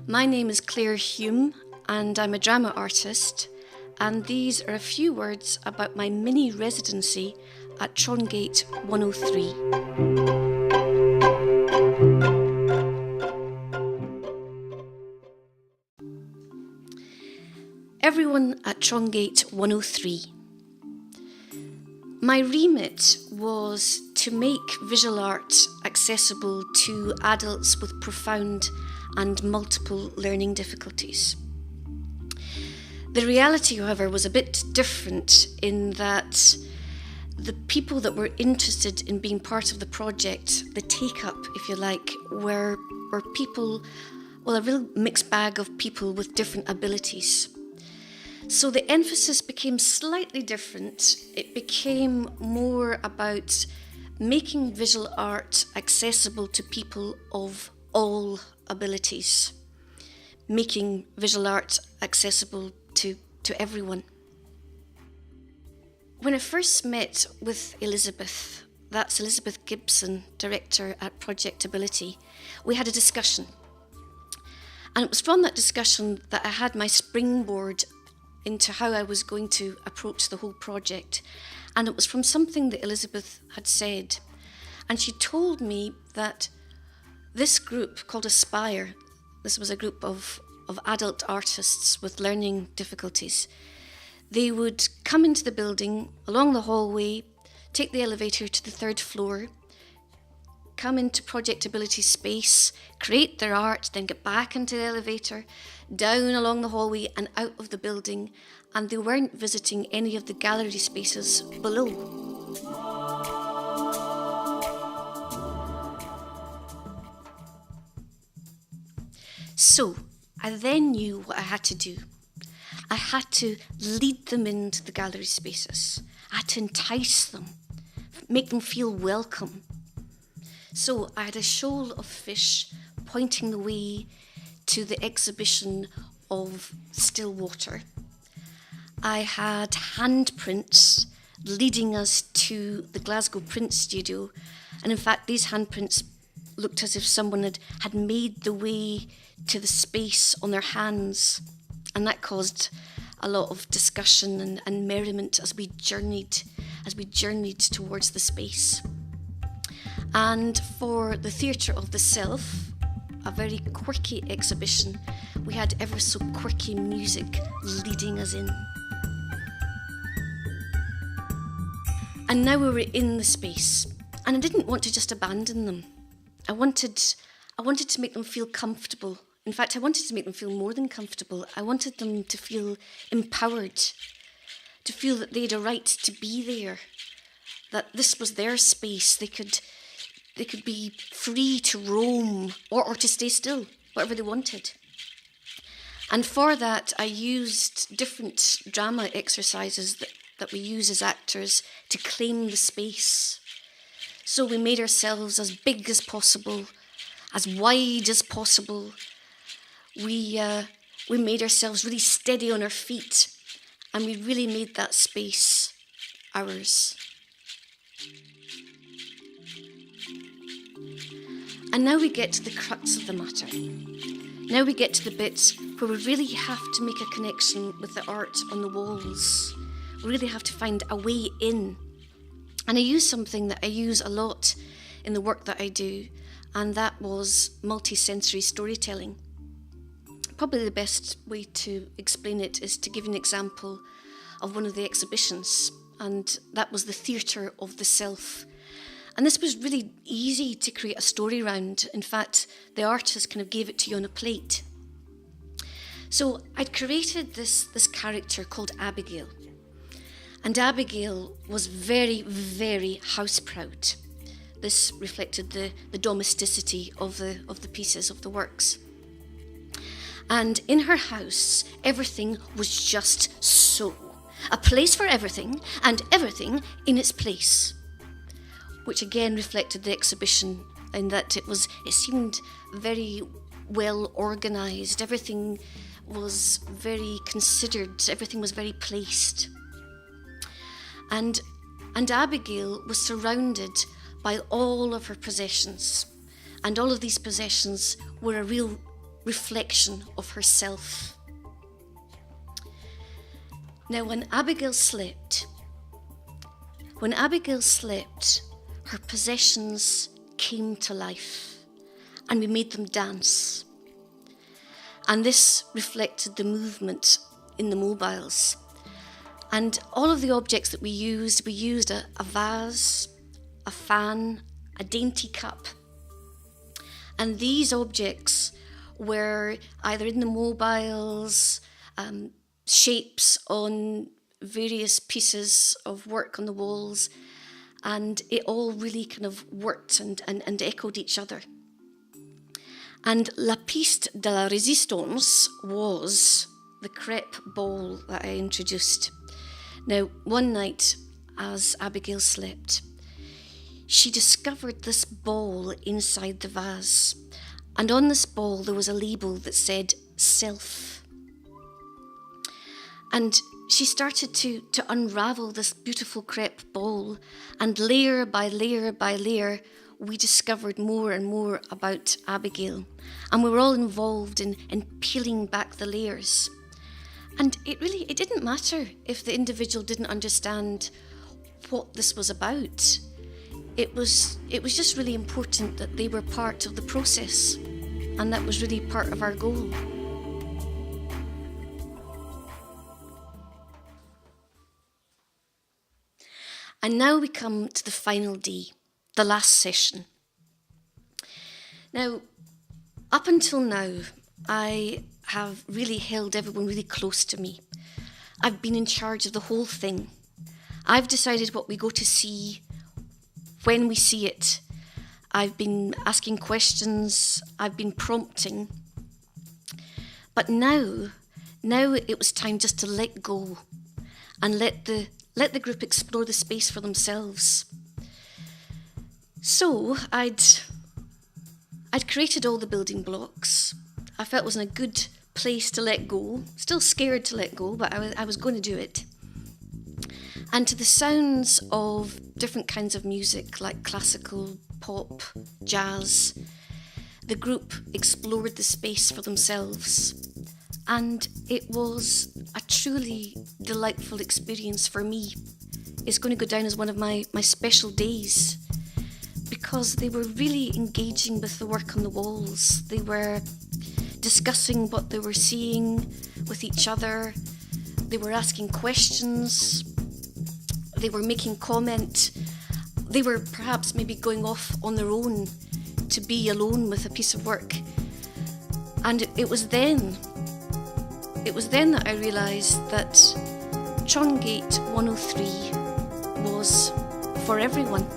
My name is Clare Hume and I'm a drama artist, and these are a few words about my mini residency at Trongate 103. Everyone at Trongate 103. My remit was to make visual art accessible to adults with profound and multiple learning difficulties. The reality, however, was a bit different in that the people that were interested in being part of the project, the take-up, if you like, were people, well, a real mixed bag of people with different abilities. So the emphasis became slightly different. It became more about making visual art accessible to people of all abilities, making visual art accessible to everyone. When I first met with Elizabeth, that's Elizabeth Gibson, director at Projectability, we had a discussion. And it was from that discussion that I had my springboard into how I was going to approach the whole project. And it was from something that Elizabeth had said. And she told me that this group called Aspire, this was a group of adult artists with learning difficulties, they would come into the building, along the hallway, take the elevator to the third floor, come into Projectability space, create their art, then get back into the elevator, down along the hallway and out of the building, and they weren't visiting any of the gallery spaces below. So I then knew what I had to do. I had to lead them into the gallery spaces. I had to entice them, make them feel welcome. So I had a shoal of fish pointing the way to the exhibition of still water. I had handprints leading us to the Glasgow Print Studio. And in fact, these handprints looked as if someone had made the way to the space on their hands. And that caused a lot of discussion and merriment as we journeyed towards the space. And for the Theatre of the Self, a very quirky exhibition, we had ever so quirky music leading us in. And now we were in the space, and I didn't want to just abandon them. I wanted to make them feel comfortable. In fact, I wanted to make them feel more than comfortable. I wanted them to feel empowered, to feel that they had a right to be there, that this was their space. They could be free to roam or to stay still, whatever they wanted. And for that, I used different drama exercises that we use as actors to claim the space. So we made ourselves as big as possible, as wide as possible. We made ourselves really steady on our feet, and we really made that space ours. And now we get to the crux of the matter. Now we get to the bit where we really have to make a connection with the art on the walls. We really have to find a way in. And I use something that I use a lot in the work that I do, and that was multi-sensory storytelling. Probably the best way to explain it is to give you an example of one of the exhibitions, and that was the Theatre of the Self. And this was really easy to create a story around. In fact, the artist kind of gave it to you on a plate. So I'd created this character called Abigail. And Abigail was very, very house-proud. This reflected the domesticity of the pieces, of the works. And in her house, everything was just so. A place for everything, and everything in its place. Which again reflected the exhibition in that it seemed very well organised. Everything was very considered. Everything was very placed. And Abigail was surrounded by all of her possessions. And all of these possessions were a real reflection of herself. Now, when Abigail slept, her possessions came to life and we made them dance. And this reflected the movement in the mobiles. And all of the objects that we used a vase, a fan, a dainty cup. And these objects were either in the mobiles, shapes on various pieces of work on the walls, and it all really kind of worked and echoed each other. And la piste de la résistance was the crepe ball that I introduced. Now, one night, as Abigail slept, she discovered this ball inside the vase. And on this ball, there was a label that said self. And she started to unravel this beautiful crepe ball, and layer by layer by layer, we discovered more and more about Abigail. And we were all involved in peeling back the layers. And it didn't matter if the individual didn't understand what this was about. It was just really important that they were part of the process, and that was really part of our goal. And now we come to the final day, the last session. Now, up until now, I have really held everyone really close to me. I've been in charge of the whole thing. I've decided what we go to see, when we see it. I've been asking questions, I've been prompting. But now it was time just to let go and let the group explore the space for themselves. So I'd created all the building blocks. I felt it was in a good place to let go. Still scared to let go, but I was going to do it. And to the sounds of different kinds of music, like classical, pop, jazz, the group explored the space for themselves. And it was a truly delightful experience for me. It's going to go down as one of my special days, because they were really engaging with the work on the walls. They were discussing what they were seeing with each other. They were asking questions. They were making comment. They were perhaps maybe going off on their own to be alone with a piece of work. And it was then that I realised that Trongate 103 was for everyone.